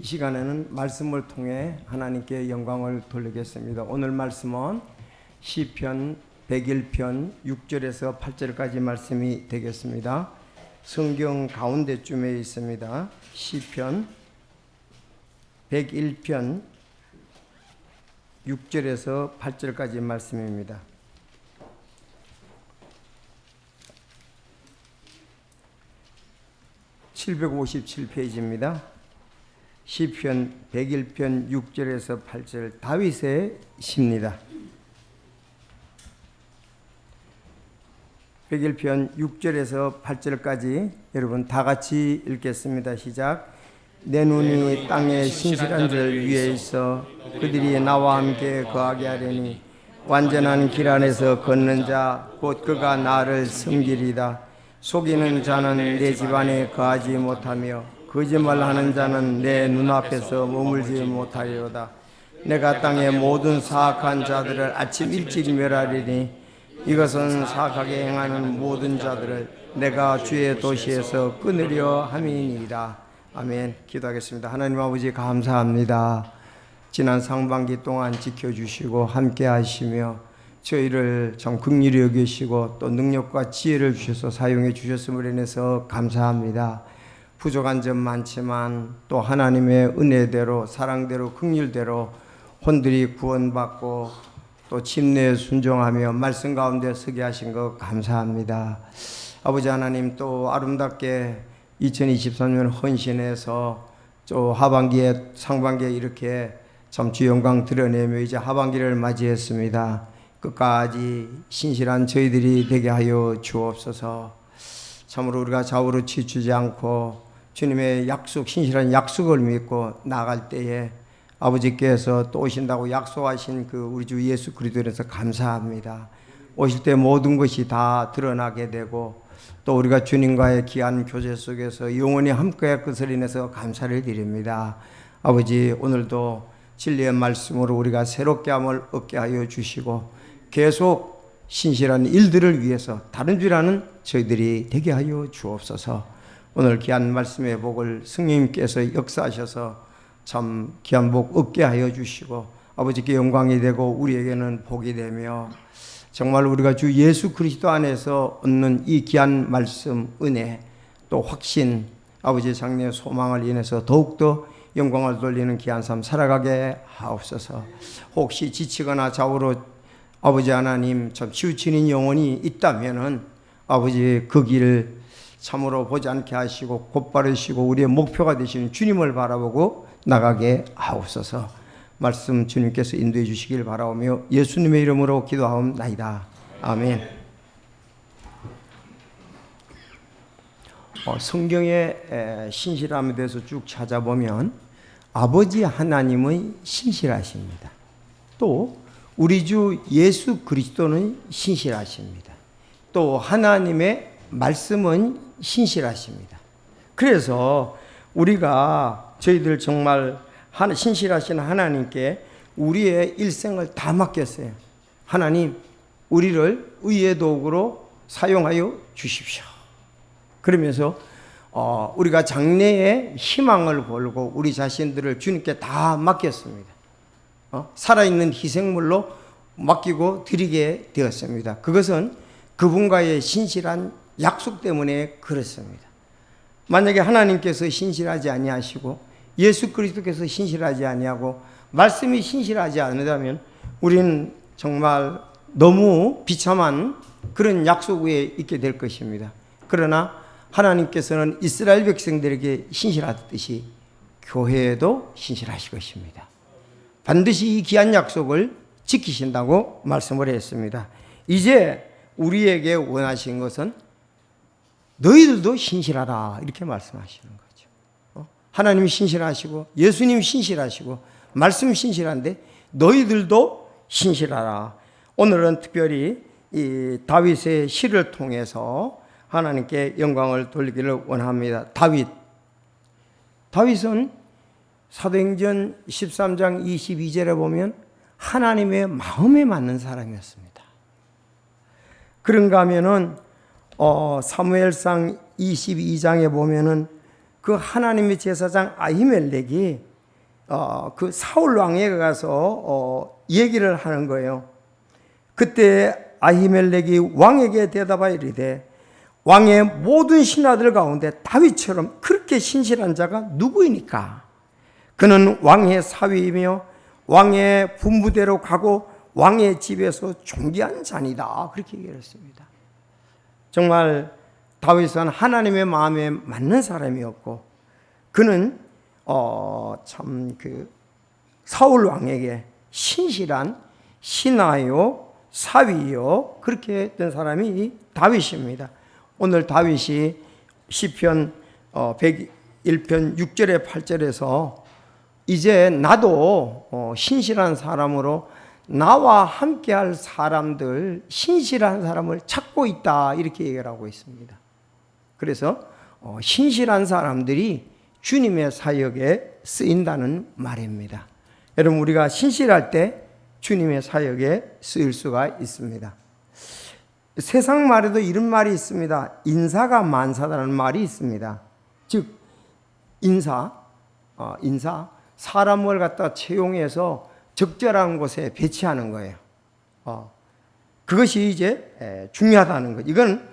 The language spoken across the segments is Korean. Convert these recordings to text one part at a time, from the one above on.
시간에는 말씀을 통해 하나님께 영광을 돌리겠습니다. 오늘 말씀은 시편 101편 6절에서 8절까지 말씀이 되겠습니다. 성경 가운데쯤에 있습니다. 시편 101편 6절에서 8절까지 말씀입니다. (757페이지입니다) 시편 101편 6절에서 8절 다윗의 시입니다. 101편 6절에서 8절까지 여러분 다 같이 읽겠습니다. 시작. 내 눈이 땅의 신실한 자를 위에 있어 그들이 나와 함께 거하게 하려니 완전한 길 안에서 걷는 자 곧 그가 나를 섬기리다. 속이는 자는 내 집안에 거하지 못하며 거짓말하는 자는 내 눈앞에서 머물지 못하리로다. 내가 땅의 모든 사악한 자들을 아침 일찍 멸하리니 이것은 사악하게 행하는 모든 자들을 내가 주의 도시에서 끊으려 함이니이다. 아멘. 기도하겠습니다. 하나님 아버지 감사합니다. 지난 상반기 동안 지켜주시고 함께 하시며 저희를 참 긍휼히 여기시고 또 능력과 지혜를 주셔서 사용해 주셨음을 인해서 감사합니다. 부족한 점 많지만 또 하나님의 은혜대로 사랑대로 긍휼대로 혼들이 구원받고 또 침례에 순종하며 말씀 가운데 서게 하신 것 감사합니다. 아버지 하나님 또 아름답게 2023년 헌신해서 또 하반기에 상반기에 이렇게 참 주 영광 드러내며 이제 하반기를 맞이했습니다. 끝까지 신실한 저희들이 되게 하여 주옵소서. 참으로 우리가 좌우로 치추지 않고 주님의 약속, 신실한 약속을 믿고 나갈 때에 아버지께서 또 오신다고 약속하신 그 우리 주 예수 그리스도에서 감사합니다. 오실 때 모든 것이 다 드러나게 되고 또 우리가 주님과의 귀한 교제 속에서 영원히 함께할 것을 인해서 감사를 드립니다. 아버지 오늘도 진리의 말씀으로 우리가 새롭게 함을 얻게 하여 주시고 계속 신실한 일들을 위해서 다른 줄 아는 저희들이 되게 하여 주옵소서. 오늘 귀한 말씀의 복을 성령님께서 역사하셔서 참 귀한 복 얻게 하여 주시고 아버지께 영광이 되고 우리에게는 복이 되며 정말 우리가 주 예수 그리스도 안에서 얻는 이 귀한 말씀, 은혜 또 확신 아버지의 장래의 소망을 인해서 더욱더 영광을 돌리는 귀한 삶 살아가게 하옵소서. 혹시 지치거나 좌우로 아버지 하나님 참 치우치는 영혼이 있다면은 아버지 그 길을 참으로 보지 않게 하시고 곧바르시고 우리의 목표가 되시는 주님을 바라보고 나가게 하옵소서. 말씀 주님께서 인도해 주시길 바라오며 예수님의 이름으로 기도하옵나이다. 아멘. 성경의 신실함에 대해서 쭉 찾아보면 아버지 하나님의 신실하십니다. 또 우리 주 예수 그리스도는 신실하십니다. 또 하나님의 말씀은 신실하십니다. 그래서 우리가 저희들 정말 신실하신 하나님께 우리의 일생을 다 맡겼어요. 하나님 우리를 의의 도구로 사용하여 주십시오. 그러면서 우리가 장래의 희망을 걸고 우리 자신들을 주님께 다 맡겼습니다. 살아있는 희생물로 맡기고 드리게 되었습니다. 그것은 그분과의 신실한 약속 때문에 그렇습니다. 만약에 하나님께서 신실하지 아니하시고 예수 그리스도께서 신실하지 아니하고 말씀이 신실하지 않으다면 우리는 정말 너무 비참한 그런 약속 위에 있게 될 것입니다. 그러나 하나님께서는 이스라엘 백성들에게 신실하듯이 교회에도 신실하실 것입니다. 반드시 이 귀한 약속을 지키신다고 말씀을 했습니다. 이제 우리에게 원하신 것은 너희들도 신실하라 이렇게 말씀하시는 거죠. 하나님이 신실하시고 예수님 신실하시고 말씀 신실한데 너희들도 신실하라. 오늘은 특별히 이 다윗의 시를 통해서 하나님께 영광을 돌리기를 원합니다. 다윗은 사도행전 13장 22절에 보면 하나님의 마음에 맞는 사람이었습니다. 그런가 하면은 사무엘상 22장에 보면은 그 하나님의 제사장 아히멜렉이 그 사울 왕에게 가서 얘기를 하는 거예요. 그때 아히멜렉이 왕에게 대답하여 이르되 왕의 모든 신하들 가운데 다윗처럼 그렇게 신실한 자가 누구이니까? 그는 왕의 사위이며 왕의 분부대로 가고 왕의 집에서 존귀한 자니다. 그렇게 얘기했습니다. 정말 다윗은 하나님의 마음에 맞는 사람이었고 그는 사울 왕에게 신실한 신하요 사위요 그렇게 했던 사람이 다윗입니다. 오늘 다윗이 시편 101편 6절에 8절에서 이제 나도 신실한 사람으로 나와 함께할 사람들, 신실한 사람을 찾고 있다 이렇게 얘기를 하고 있습니다. 그래서 신실한 사람들이 주님의 사역에 쓰인다는 말입니다. 여러분 우리가 신실할 때 주님의 사역에 쓰일 수가 있습니다. 세상 말에도 이런 말이 있습니다. 인사가 만사다는 말이 있습니다. 즉 인사 사람을 갖다 채용해서 적절한 곳에 배치하는 거예요. 그것이 이제 중요하다는 거. 이건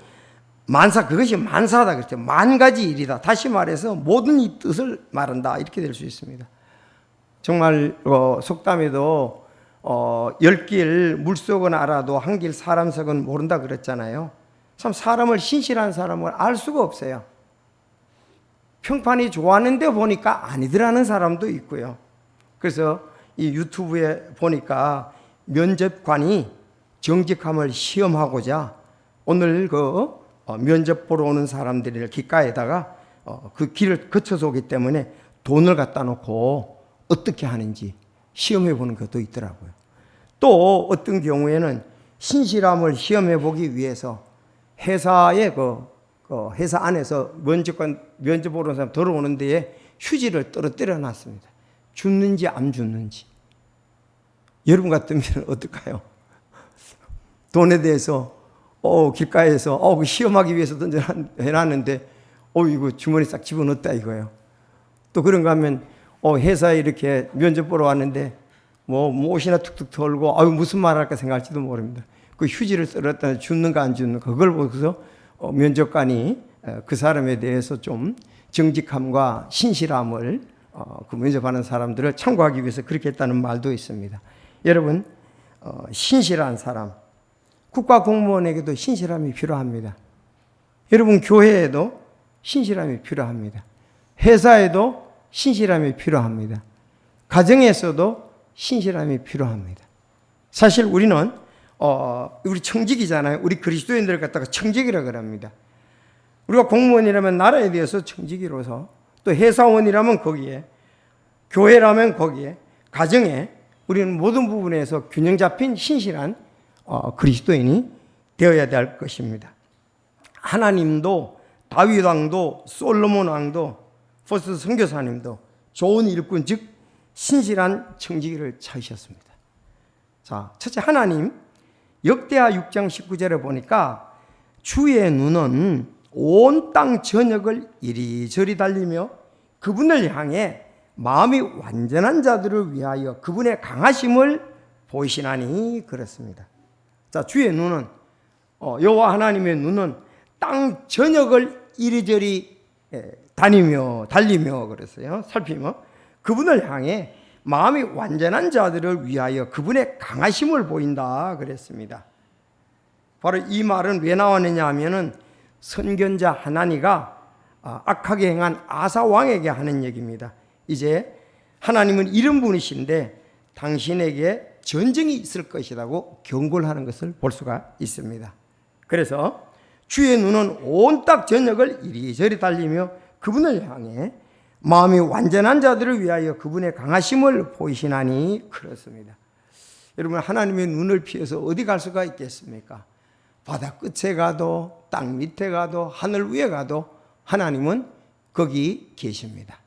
그것이 만사다 그랬죠. 만 가지 일이다. 다시 말해서 모든 이 뜻을 말한다. 이렇게 될 수 있습니다. 정말 속담에도 10길 물속은 알아도 한 길 사람 속은 모른다 그랬잖아요. 참 사람을 신실한 사람을 알 수가 없어요. 평판이 좋았는데 보니까 아니더라는 사람도 있고요. 그래서 이 유튜브에 보니까 면접관이 정직함을 시험하고자 오늘 면접 보러 오는 사람들을 귓가에다가 그 길을 거쳐서 오기 때문에 돈을 갖다 놓고 어떻게 하는지 시험해 보는 것도 있더라고요. 또 어떤 경우에는 신실함을 시험해 보기 위해서 회사에 회사 안에서 면접 보러 오는 사람 들어오는 데에 휴지를 떨어뜨려 놨습니다. 죽는지 안 죽는지. 여러분 같으면 어떨까요? 돈에 대해서 길가에서 시험하기 위해서 던져놨는데 이거 주머니 싹 집어넣었다 이거예요. 또 그런가 하면 회사에 이렇게 면접 보러 왔는데 옷이나 툭툭 털고 무슨 말 할까 생각할지도 모릅니다. 그 휴지를 썰었다 죽는가 안 죽는가 그걸 보고서 면접관이 그 사람에 대해서 좀 정직함과 신실함을 그 면접하는 사람들을 참고하기 위해서 그렇게 했다는 말도 있습니다. 여러분 신실한 사람 국가 공무원에게도 신실함이 필요합니다. 여러분 교회에도 신실함이 필요합니다. 회사에도 신실함이 필요합니다. 가정에서도 신실함이 필요합니다. 사실 우리는 우리 청직이잖아요. 우리 그리스도인들을 갖다가 청직이라고 합니다. 우리가 공무원이라면 나라에 대해서 청직이로서 또 회사원이라면 거기에 교회라면 거기에 가정에 우리는 모든 부분에서 균형 잡힌 신실한 그리스도인이 되어야 될 것입니다. 하나님도 다윗 왕도 솔로몬 왕도 포스트 선교사님도 좋은 일꾼 즉 신실한 청지기를 찾으셨습니다. 자, 첫째 하나님 역대하 6장 19절에 보니까 주의 눈은 온 땅 전역을 이리저리 달리며 그분을 향해 마음이 완전한 자들을 위하여 그분의 강하심을 보이시나니 그렇습니다. 자, 주의 눈은 여호와 하나님의 눈은 땅 전역을 이리저리 달리며 그랬어요. 살피며 그분을 향해 마음이 완전한 자들을 위하여 그분의 강하심을 보인다 그랬습니다. 바로 이 말은 왜 나왔느냐 하면은 선견자 하나니가 악하게 행한 아사 왕에게 하는 얘기입니다. 이제 하나님은 이런 분이신데 당신에게 전쟁이 있을 것이라고 경고를 하는 것을 볼 수가 있습니다. 그래서 주의 눈은 온 땅 전역을 이리저리 달리며 그분을 향해 마음이 완전한 자들을 위하여 그분의 강하심을 보이시나니 그렇습니다. 여러분 하나님의 눈을 피해서 어디 갈 수가 있겠습니까? 바다 끝에 가도 땅 밑에 가도 하늘 위에 가도 하나님은 거기 계십니다.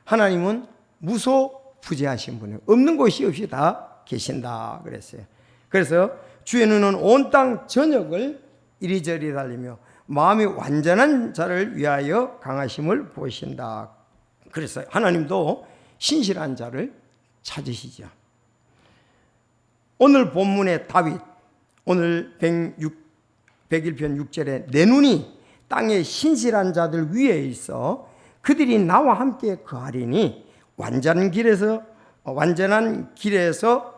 하나님은 무소부재하신 분이에요. 없는 곳이 없이 다 계신다 그랬어요. 그래서 주의 눈은 온 땅 전역을 이리저리 달리며 마음이 완전한 자를 위하여 강하심을 보이신다. 그래서 하나님도 신실한 자를 찾으시죠. 오늘 본문의 다윗, 오늘 101편 6절에 내 눈이 땅의 신실한 자들 위에 있어 그들이 나와 함께 거하리니 완전한 길에서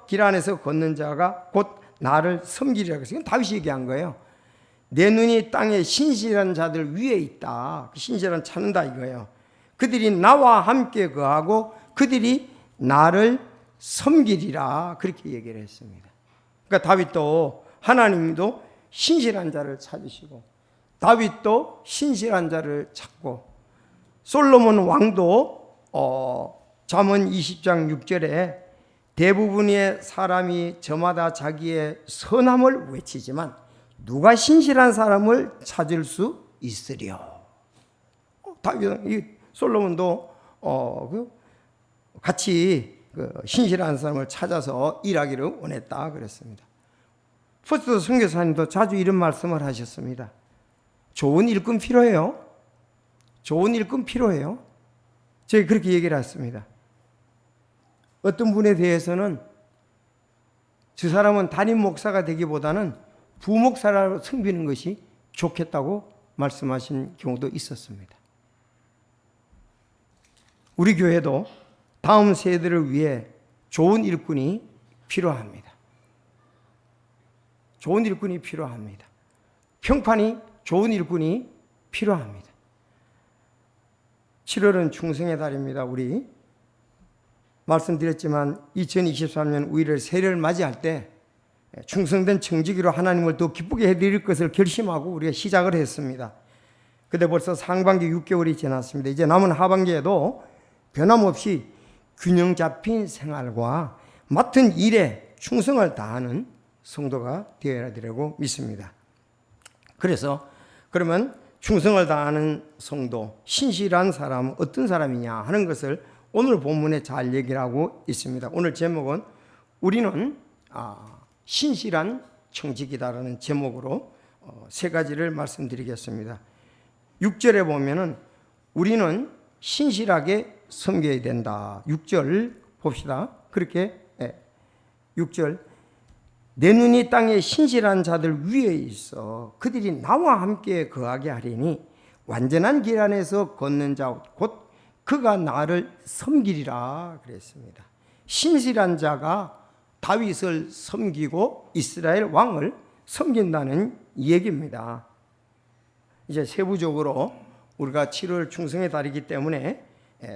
길 안에서 걷는 자가 곧 나를 섬기리라. 그래서 이건 다윗이 얘기한 거예요. 내 눈이 땅의 신실한 자들 위에 있다. 그 신실한 찾는다 이거예요. 그들이 나와 함께 거하고 그들이 나를 섬기리라. 그렇게 얘기를 했습니다. 그러니까 다윗도 하나님도 신실한 자를 찾으시고 다윗도 신실한 자를 찾고 솔로몬 왕도 잠언 20장 6절에 대부분의 사람이 저마다 자기의 선함을 외치지만 누가 신실한 사람을 찾을 수 있으리요. 다윗, 솔로몬도 같이 신실한 사람을 찾아서 일하기를 원했다 그랬습니다. 포스트 선교사님도 자주 이런 말씀을 하셨습니다. 좋은 일꾼 필요해요. 좋은 일꾼 필요해요. 제가 그렇게 얘기를 했습니다. 어떤 분에 대해서는 저 사람은 담임 목사가 되기보다는 부목사로 섬기는 것이 좋겠다고 말씀하신 경우도 있었습니다. 우리 교회도 다음 세대를 위해 좋은 일꾼이 필요합니다. 좋은 일꾼이 필요합니다. 평판이 좋은 일꾼이 필요합니다. 7월은 충성의 달입니다. 우리 말씀드렸지만 2023년 우리를 새해를 맞이할 때 충성된 청지기로 하나님을 더 기쁘게 해드릴 것을 결심하고 우리가 시작을 했습니다. 근데 벌써 상반기 6개월이 지났습니다. 이제 남은 하반기에도 변함없이 균형 잡힌 생활과 맡은 일에 충성을 다하는 성도가 되어야 되라고 믿습니다. 그래서 그러면 충성을 다하는 성도, 신실한 사람은 어떤 사람이냐 하는 것을 오늘 본문에 잘 얘기를 하고 있습니다. 오늘 제목은 우리는 신실한 청지기다라는 제목으로 세 가지를 말씀드리겠습니다. 6절에 보면은 우리는 신실하게 섬겨야 된다. 6절 봅시다. 그렇게 6절 내 눈이 땅에 신실한 자들 위에 있어 그들이 나와 함께 거하게 하리니 완전한 길 안에서 걷는 자 곧 그가 나를 섬기리라 그랬습니다. 신실한 자가 다윗을 섬기고 이스라엘 왕을 섬긴다는 얘기입니다. 이제 세부적으로 우리가 7월 충성의 달이기 때문에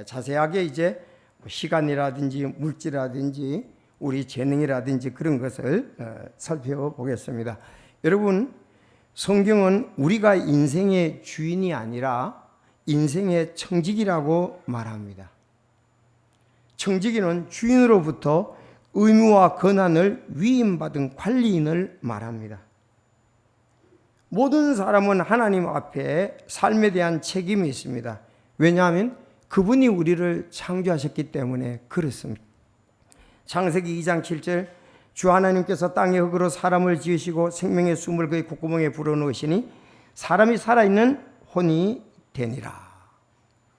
자세하게 이제 시간이라든지 물질이라든지 우리 재능이라든지 그런 것을 살펴보겠습니다. 여러분, 성경은 우리가 인생의 주인이 아니라 인생의 청지기라고 말합니다. 청지기는 주인으로부터 의무와 권한을 위임받은 관리인을 말합니다. 모든 사람은 하나님 앞에 삶에 대한 책임이 있습니다. 왜냐하면 그분이 우리를 창조하셨기 때문에 그렇습니다. 창세기 2장 7절 주 하나님께서 땅의 흙으로 사람을 지으시고 생명의 숨을 그의 콧구멍에 불어넣으시니 사람이 살아있는 혼이 되니라.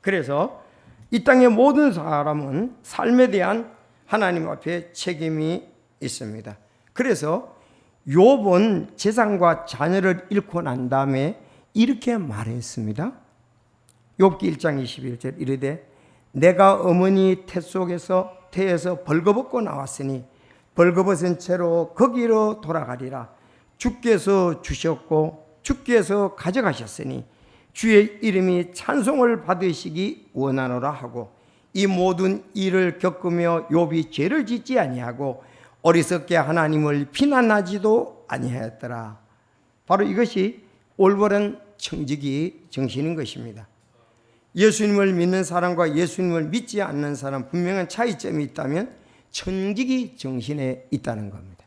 그래서 이 땅의 모든 사람은 삶에 대한 하나님 앞에 책임이 있습니다. 그래서 욥은 재산과 자녀를 잃고 난 다음에 이렇게 말했습니다. 욥기 1장 21절 이르되 내가 어머니 태에서 벌거벗고 나왔으니 벌거벗은 채로 거기로 돌아가리라. 주께서 주셨고 주께서 가져가셨으니 주의 이름이 찬송을 받으시기 원하노라 하고 이 모든 일을 겪으며 욥이 죄를 짓지 아니하고 어리석게 하나님을 비난하지도 아니하였더라. 바로 이것이 올바른 청지기 정신인 것입니다. 예수님을 믿는 사람과 예수님을 믿지 않는 사람 분명한 차이점이 있다면 청지기 정신에 있다는 겁니다.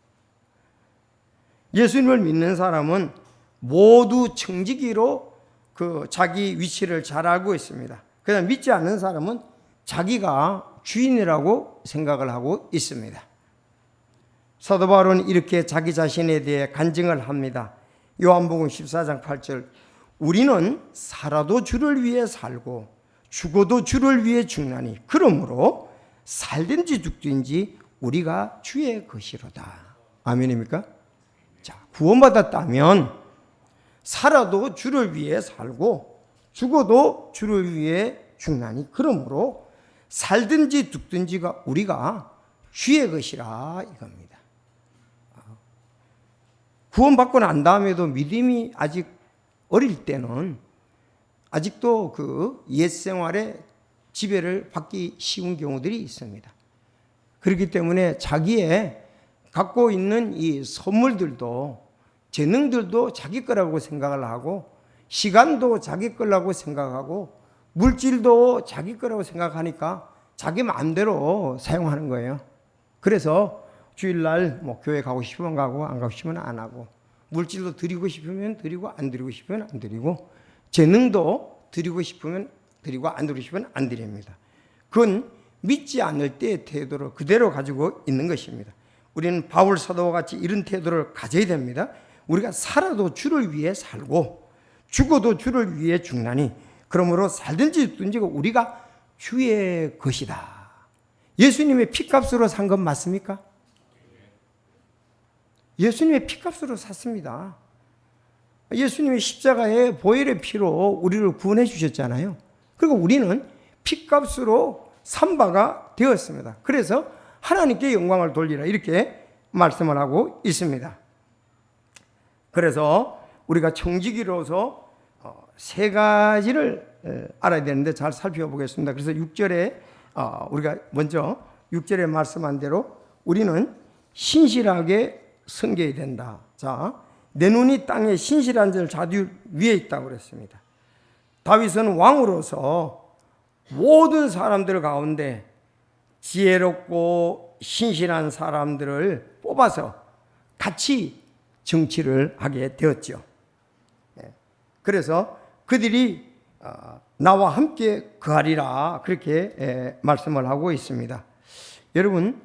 예수님을 믿는 사람은 모두 청지기로 자기 위치를 잘 알고 있습니다. 그다음 믿지 않는 사람은 자기가 주인이라고 생각을 하고 있습니다. 사도 바울은 이렇게 자기 자신에 대해 간증을 합니다. 요한복음 14장 8절 우리는 살아도 주를 위해 살고 죽어도 주를 위해 죽나니 그러므로 살든지 죽든지 우리가 주의 것이로다. 아멘입니까? 자, 구원받았다면 살아도 주를 위해 살고 죽어도 주를 위해 죽나니 그러므로 살든지 죽든지가 우리가 주의 것이라 이겁니다. 구원받고 난 다음에도 믿음이 아직 어릴 때는 아직도 그 옛 생활에 지배를 받기 쉬운 경우들이 있습니다. 그렇기 때문에 자기의 갖고 있는 이 선물들도 재능들도 자기 거라고 생각을 하고 시간도 자기 거라고 생각하고 물질도 자기 거라고 생각하니까 자기 마음대로 사용하는 거예요. 그래서 주일날 뭐 교회 가고 싶으면 가고 안 가고 싶으면 안 하고 물질도 드리고 싶으면 드리고 안 드리고 싶으면 안 드리고 재능도 드리고 싶으면 드리고 안 드리고 싶으면 안 드립니다. 그건 믿지 않을 때의 태도를 그대로 가지고 있는 것입니다. 우리는 바울 사도와 같이 이런 태도를 가져야 됩니다. 우리가 살아도 주를 위해 살고 죽어도 주를 위해 죽나니 그러므로 살든지 죽든지 우리가 주의 것이다. 예수님의 피값으로 산 건 맞습니까? 예수님의 피값으로 샀습니다. 예수님의 십자가의 보혈의 피로 우리를 구원해 주셨잖아요. 그리고 우리는 피값으로 산 바가 되었습니다. 그래서 하나님께 영광을 돌리라 이렇게 말씀을 하고 있습니다. 그래서 우리가 청지기로서 세 가지를 알아야 되는데 잘 살펴보겠습니다. 그래서 6절에 우리가 먼저 6절에 말씀한 대로 우리는 신실하게 섬겨야 된다. 자, 내 눈이 땅에 신실한 자를 자주 위에 있다고 그랬습니다. 다윗은 왕으로서 모든 사람들 가운데 지혜롭고 신실한 사람들을 뽑아서 같이 정치를 하게 되었죠. 그래서 그들이 나와 함께 거하리라 그렇게 말씀을 하고 있습니다. 여러분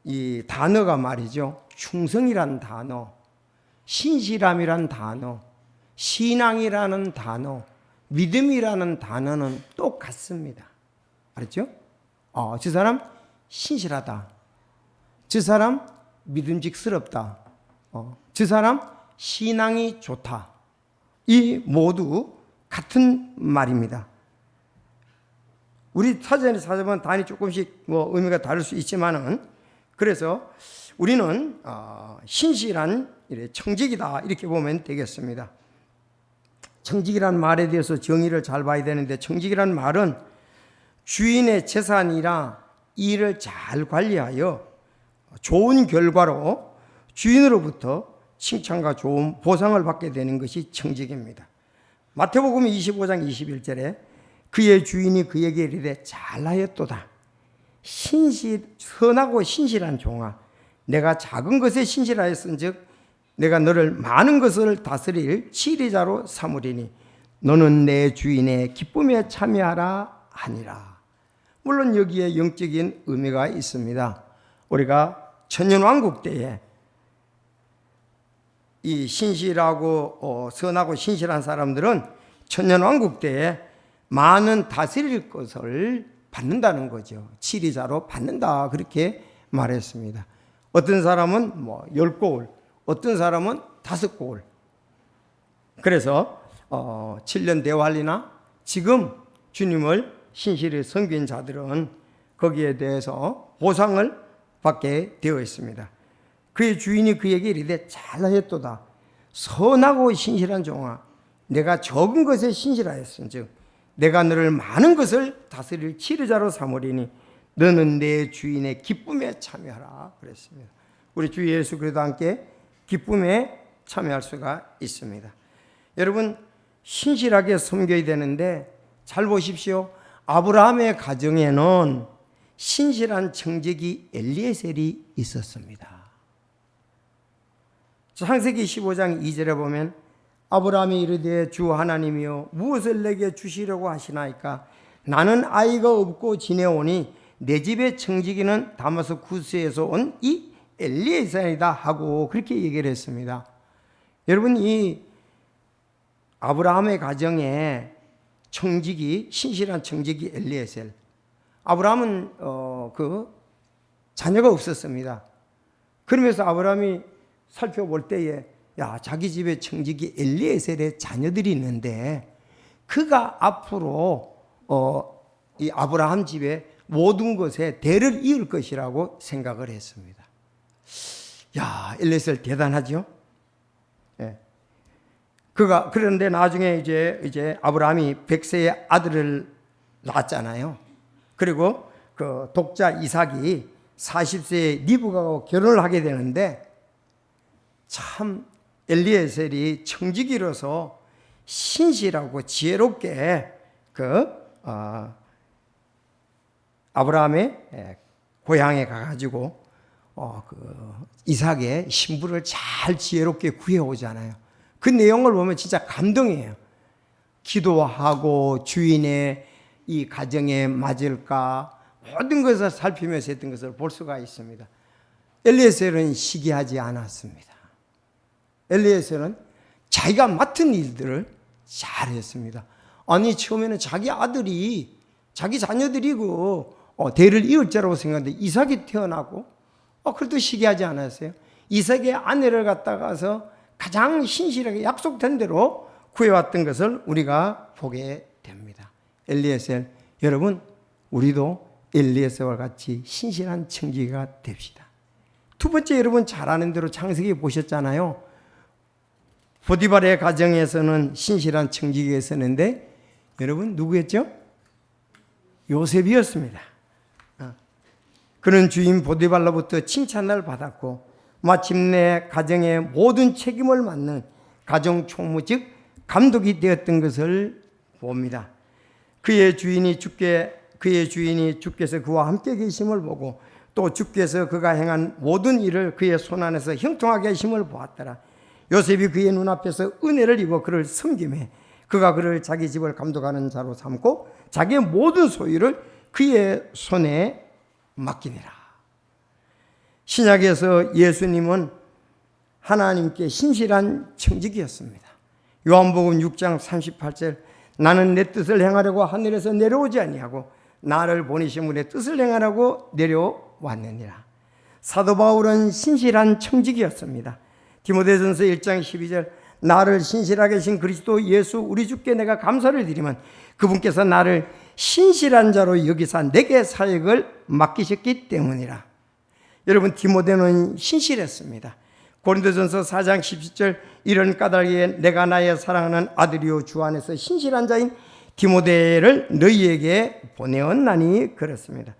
이 단어가 말이죠. 충성이란 단어, 신실함이란 단어, 신앙이라는 단어, 믿음이라는 단어는 똑같습니다. 알았죠? 저 사람 신실하다. 저 사람 믿음직스럽다. 저 사람 신앙이 좋다. 이 모두 같은 말입니다. 우리 사전에 찾아보면 단위 조금씩 의미가 다를 수 있지만은 그래서 우리는 신실한 청직이다 이렇게 보면 되겠습니다. 청직이라는 말에 대해서 정의를 잘 봐야 되는데 청직이라는 말은 주인의 재산이라 일을 잘 관리하여 좋은 결과로 주인으로부터 칭찬과 좋은 보상을 받게 되는 것이 청직입니다. 마태복음 25장 21절에 그의 주인이 그에게 이르되 잘하였도다. 선하고 신실한 종아, 내가 작은 것에 신실하였은즉 내가 너를 많은 것을 다스릴 치리자로 삼으리니 너는 내 주인의 기쁨에 참여하라 하니라. 물론 여기에 영적인 의미가 있습니다. 우리가 천년왕국 때에 이 신실하고 선하고 신실한 사람들은 천년왕국 때에 많은 다스릴 것을 받는다는 거죠. 치리자로 받는다 그렇게 말했습니다. 어떤 사람은 10고을, 어떤 사람은 5고을. 그래서 7년 대환리나 지금 주님을 신실히 섬긴 자들은 거기에 대해서 보상을 받게 되어 있습니다. 그의 주인이 그에게 이르되 잘하였도다. 선하고 신실한 종아, 내가 적은 것에 신실하였은즉 내가 너를 많은 것을 다스릴 치료자로 삼으리니 너는 내 주인의 기쁨에 참여하라 그랬습니다. 우리 주 예수 그리스도와 함께 기쁨에 참여할 수가 있습니다. 여러분 신실하게 섬겨야 되는데 잘 보십시오. 아브라함의 가정에는 신실한 청지기 엘리에셀이 있었습니다. 창세기 15장 2절에 보면 아브라함이 이르되 주 하나님이여 무엇을 내게 주시려고 하시나이까? 나는 아이가 없고 지내오니 내 집의 청지기는 다마스쿠스에서 온 이 엘리에셀이다 하고 그렇게 얘기를 했습니다. 여러분 이 아브라함의 가정에 청지기 신실한 청지기 엘리에셀, 아브라함은 자녀가 없었습니다. 그러면서 아브라함이 살펴볼 때에 자기 집에 청지기 엘리에셀의 자녀들이 있는데 그가 앞으로 이 아브라함 집에 모든 것에 대를 이을 것이라고 생각을 했습니다. 엘리에셀 대단하죠? 예. 그런데 나중에 이제 아브라함이 100세의 아들을 낳았잖아요. 그리고 그 독자 이삭이 40세에 리브가하고 결혼을 하게 되는데 참 엘리에셀이 청지기로서 신실하고 지혜롭게 아브라함의 고향에 가가지고 이삭의 신부를 잘 지혜롭게 구해오잖아요. 그 내용을 보면 진짜 감동이에요. 기도하고 주인의 이 가정에 맞을까 모든 것을 살피면서 했던 것을 볼 수가 있습니다. 엘리에셀은 시기하지 않았습니다. 엘리에셀은 자기가 맡은 일들을 잘했습니다. 아니 처음에는 자기 아들이 자기 자녀들이 대를 이을 자라고 생각했는데 이삭이 태어나고 그래도 시기하지 않았어요. 이삭의 아내를 갖다가서 가장 신실하게 약속된 대로 구해왔던 것을 우리가 보게 됩니다. 엘리에셀, 여러분 우리도 엘리에셀과 같이 신실한 청지기가 됩시다. 두 번째, 여러분 잘 아는 대로 창세기 보셨잖아요. 보디발의 가정에서는 신실한 청지기가 있었는데 여러분 누구였죠? 요셉이었습니다. 그는 주인 보디발로부터 칭찬을 받았고 마침내 가정의 모든 책임을 맡는 가정 총무 즉 감독이 되었던 것을 봅니다. 그의 주인이 주께서 그와 함께 계심을 보고 또 주께서 그가 행한 모든 일을 그의 손안에서 형통하게 하심을 보았더라. 요셉이 그의 눈앞에서 은혜를 입어 그를 섬기매 그가 그를 자기 집을 감독하는 자로 삼고 자기의 모든 소유를 그의 손에 맡기니라. 신약에서 예수님은 하나님께 신실한 청지기였습니다. 요한복음 6장 38절 나는 내 뜻을 행하려고 하늘에서 내려오지 아니하고 나를 보내신 분의 뜻을 행하려고 내려왔느니라. 사도 바울은 신실한 청지기였습니다. 디모데전서 1장 12절 나를 신실하게 하신 그리스도 예수 우리 주께 내가 감사를 드리면 그분께서 나를 신실한 자로 여기사 내게 사역을 맡기셨기 때문이라. 여러분 디모데는 신실했습니다. 고린도전서 4장 17절 이런 까닭에 내가 나의 사랑하는 아들이요 주 안에서 신실한 자인 디모데를 너희에게 보내었나니 그렇습니다.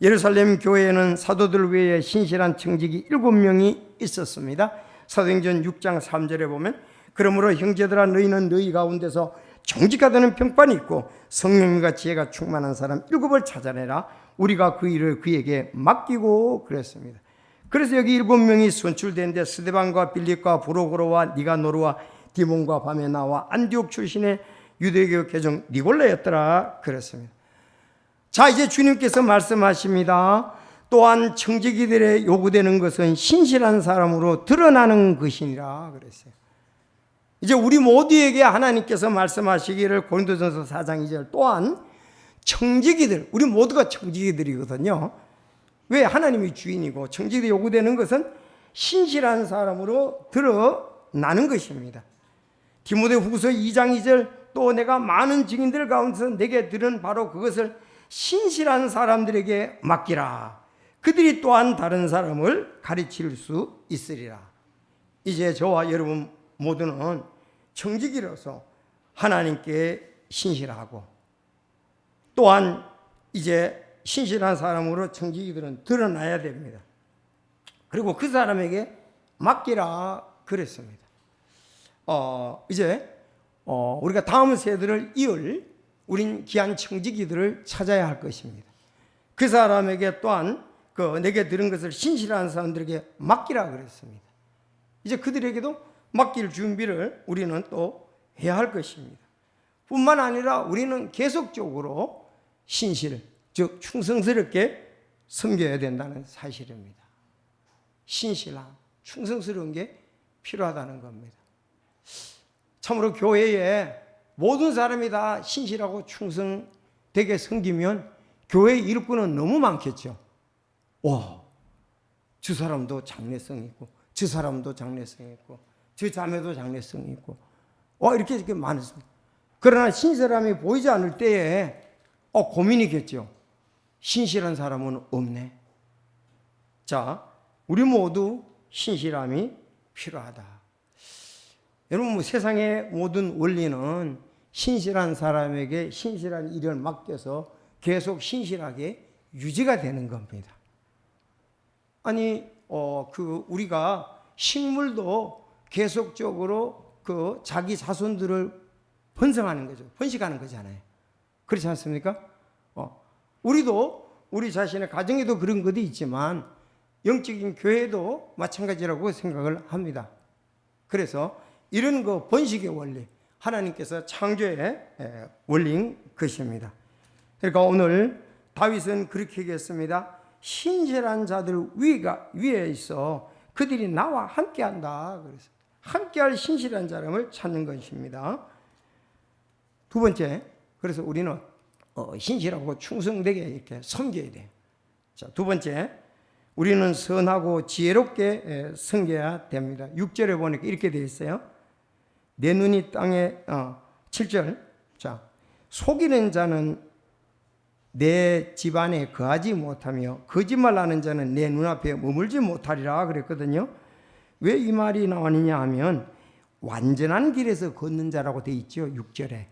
예루살렘 교회에는 사도들 외에 신실한 청지기 7명이 있었습니다. 사도행전 6장 3절에 보면 그러므로 형제들아 너희는 너희 가운데서 정직하다는 평판이 있고 성령과 지혜가 충만한 사람 7을 찾아내라. 우리가 그 일을 그에게 맡기고 그랬습니다. 그래서 여기 7명이 선출되는데 스데반과 빌립과 브로고로와 니가노르와 디몬과 바메나와 안디옥 출신의 유대교 개종 니골라였더라 그랬습니다. 자, 이제 주님께서 말씀하십니다. 또한 청지기들의 요구되는 것은 신실한 사람으로 드러나는 것이니라 그랬어요. 이제 우리 모두에게 하나님께서 말씀하시기를 고린도전서 4장 2절 또한 청지기들, 우리 모두가 청지기들이거든요. 왜? 하나님이 주인이고 청지기들이 요구되는 것은 신실한 사람으로 드러나는 것입니다. 디모데후서 2장 2절 또 내가 많은 증인들 가운데서 내게 들은 바로 그것을 신실한 사람들에게 맡기라. 그들이 또한 다른 사람을 가르칠 수 있으리라. 이제 저와 여러분 모두는 청지기로서 하나님께 신실하고 또한 이제 신실한 사람으로 청지기들은 드러나야 됩니다. 그리고 그 사람에게 맡기라 그랬습니다. 이제 우리가 다음 세대를 이을 우린 귀한 청지기들을 찾아야 할 것입니다. 그 사람에게 또한 내게 들은 것을 신실한 사람들에게 맡기라 그랬습니다. 이제 그들에게도 맡길 준비를 우리는 또 해야 할 것입니다. 뿐만 아니라 우리는 계속적으로 신실, 즉 충성스럽게 섬겨야 된다는 사실입니다. 신실함, 충성스러운 게 필요하다는 겁니다. 참으로 교회에 모든 사람이 다 신실하고 충성되게 섬기면 교회 일꾼은 너무 많겠죠. 와, 저 사람도 장래성이 있고, 저 사람도 장래성이 있고, 저 자매도 장래성이 있고, 이렇게 많습니다. 그러나 신실함이 보이지 않을 때에 고민이겠죠. 신실한 사람은 없네. 자, 우리 모두 신실함이 필요하다. 여러분, 세상의 모든 원리는 신실한 사람에게 신실한 일을 맡겨서 계속 신실하게 유지가 되는 겁니다. 아니, 우리가 식물도 계속적으로 자기 자손들을 번성하는 거죠. 번식하는 거잖아요. 그렇지 않습니까? 우리도 우리 자신의 가정에도 그런 것도 있지만 영적인 교회도 마찬가지라고 생각을 합니다. 그래서 이런 번식의 원리, 하나님께서 창조의 원리인 것입니다. 그러니까 오늘 다윗은 그렇게 얘기했습니다. 신실한 자들 위에 있어 그들이 나와 함께한다. 그래서 함께할 신실한 사람을 찾는 것입니다. 두 번째, 그래서 우리는 신실하고 충성되게 이렇게 섬겨야 돼요. 자, 두 번째, 우리는 선하고 지혜롭게 섬겨야 됩니다. 6절에 보니까 이렇게 되어 있어요. 내 눈이 땅에 7절. 자, 속이는 자는 내 집안에 거하지 못하며 거짓말하는 자는 내 눈앞에 머물지 못하리라 그랬거든요. 왜 이 말이 나왔느냐 하면 완전한 길에서 걷는 자라고 되어 있죠. 6절에.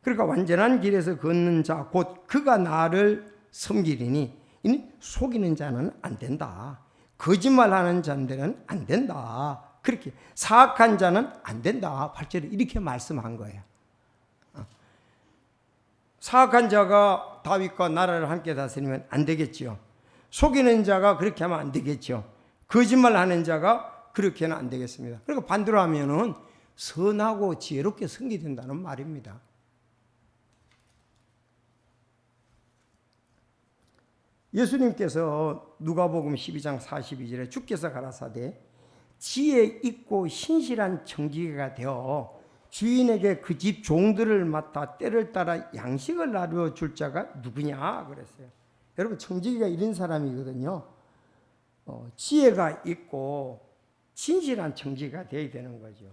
그러니까 완전한 길에서 걷는 자 곧 그가 나를 섬기리니 이는 속이는 자는 안 된다. 거짓말하는 자들은 안 된다. 그렇게 사악한 자는 안 된다. 8절에 이렇게 말씀한 거예요. 사악한 자가 다윗과 나라를 함께 다스리면 안 되겠죠. 속이는 자가 그렇게 하면 안 되겠죠. 거짓말하는 자가 그렇게는 안 되겠습니다. 그러니까 반대로 하면은 선하고 지혜롭게 섬기된다는 말입니다. 예수님께서 누가복음 12장 42절에 주께서 가라사대 지혜 있고 신실한 청지기가 되어 주인에게 그 집 종들을 맡아 때를 따라 양식을 나누어 줄 자가 누구냐 그랬어요. 여러분, 청지기가 이런 사람이거든요. 지혜가 있고 신실한 청지기가 되어야 되는 거죠.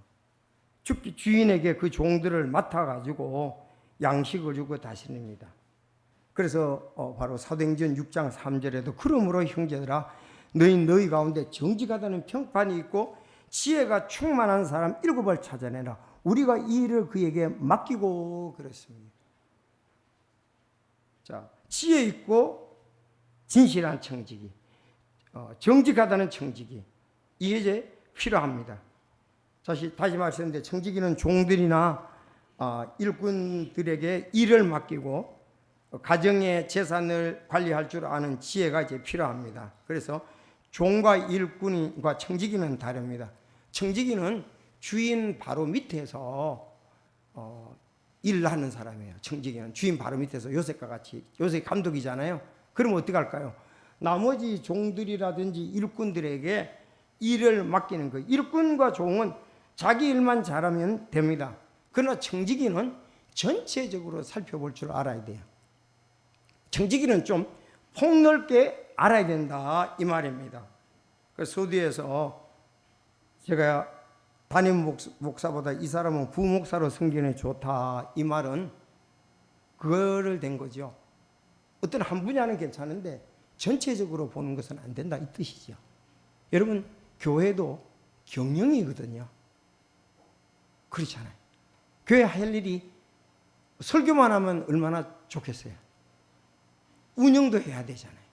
주인에게 그 종들을 맡아가지고 양식을 주고 다스립니다. 그래서 바로 사도행전 6장 3절에도 그러므로 형제들아 너희 가운데 정직하다는 평판이 있고 지혜가 충만한 사람 7을 찾아내라. 우리가 이 일을 그에게 맡기고 그랬습니다. 자, 지혜 있고 진실한 청지기, 정직하다는 청지기, 이게 이제 필요합니다. 다시 말씀드렸는데 청지기는 종들이나 일꾼들에게 일을 맡기고 가정의 재산을 관리할 줄 아는 지혜가 이제 필요합니다. 그래서 종과 일꾼과 청지기는 다릅니다. 청지기는 주인 바로 밑에서 일을 하는 사람이에요. 청지기는 주인 바로 밑에서 요셉과 같이, 요셉이 감독이잖아요. 그러면 어떻게 할까요? 나머지 종들이라든지 일꾼들에게 일을 맡기는 거예요. 일꾼과 종은 자기 일만 잘하면 됩니다. 그러나 청지기는 전체적으로 살펴볼 줄 알아야 돼요. 청지기는 좀 폭넓게 알아야 된다 이 말입니다. 그 서두에서 제가 담임 목사보다 이 사람은 부목사로 섬기는 좋다 이 말은 그거를 된 거죠. 어떤 한 분야는 괜찮은데 전체적으로 보는 것은 안 된다 이 뜻이죠. 여러분, 교회도 경영이거든요. 그렇잖아요. 교회 할 일이 설교만 하면 얼마나 좋겠어요. 운영도 해야 되잖아요.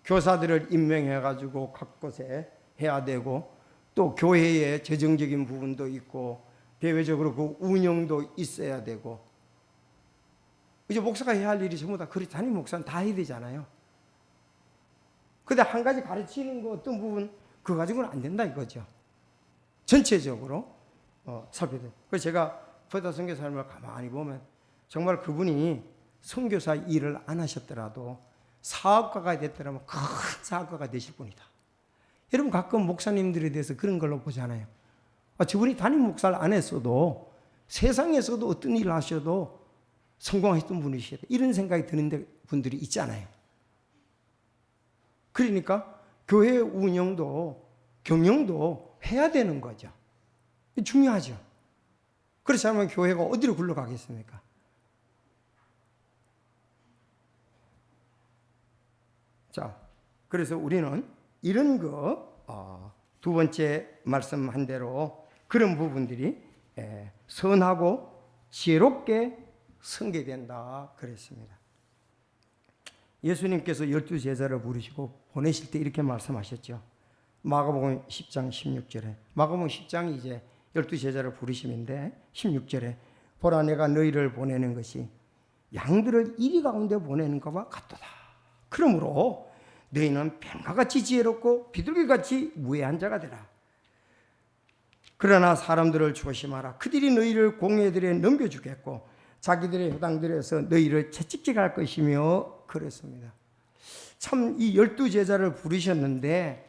교사들을 임명해가지고 각 곳에 해야 되고 또 교회의 재정적인 부분도 있고 대외적으로 그 운영도 있어야 되고 이제 목사가 해야 할 일이 전부 다 그렇게 담임 목사는 다 해야 되잖아요. 근데 한 가지 가르치는 거 어떤 부분 그거 가지고는 안 된다 이거죠. 전체적으로 살펴야 돼요. 그래서 제가 포다 선교사님을 가만히 보면 정말 그분이 선교사 일을 안 하셨더라도 사업가가 됐더라면 큰 사업가가 되실 분이다. 여러분, 가끔 목사님들에 대해서 그런 걸로 보잖아요. 저분이 담임 목사를 안 했어도 세상에서도 어떤 일을 하셔도 성공하셨던 분이셔야 돼. 이런 생각이 드는 분들이 있잖아요. 그러니까 교회 운영도 경영도 해야 되는 거죠. 중요하죠. 그렇지 않으면 교회가 어디로 굴러가겠습니까? 자, 그래서 우리는 이런 두 번째 말씀한 대로 그런 부분들이 선하고 지혜롭게 섬겨야 그랬습니다. 예수님께서 12제자를 부르시고 보내실 때 이렇게 말씀하셨죠. 마가복음 10장 16절에 마가복음 10장이 이제 12제자를 부르심인데 16절에 보라 내가 너희를 보내는 것이 양들을 이리 가운데 보내는 것과 같도다. 그러므로 너희는 뱀과 같이 지혜롭고 비둘기같이 무해한 자가 되라. 그러나 사람들을 조심하라. 그들이 너희를 공회들에 넘겨주겠고 자기들의 회당들에서 너희를 채찍질할 것이며 그랬습니다. 참 이 12제자를 부르셨는데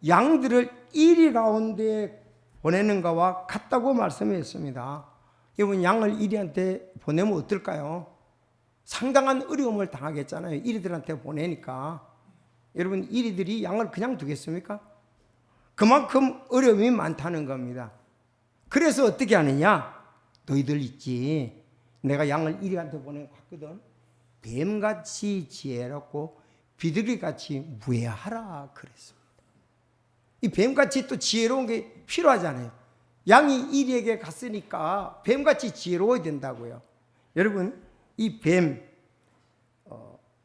양들을 이리 가운데 보내는 것과 같다고 말씀했습니다. 여러분 양을 이리한테 보내면 어떨까요? 상당한 어려움을 당하겠잖아요. 이리들한테 보내니까. 여러분 이리들이 양을 그냥 두겠습니까? 그만큼 어려움이 많다는 겁니다. 그래서 어떻게 하느냐? 너희들 있지. 내가 양을 이리한테 보내고 갔거든. 뱀같이 지혜롭고 비둘기같이 무해하라 그랬습니다. 이 뱀같이 또 지혜로운 게 필요하잖아요. 양이 이리에게 갔으니까 뱀같이 지혜로워야 된다고요. 여러분 이 뱀,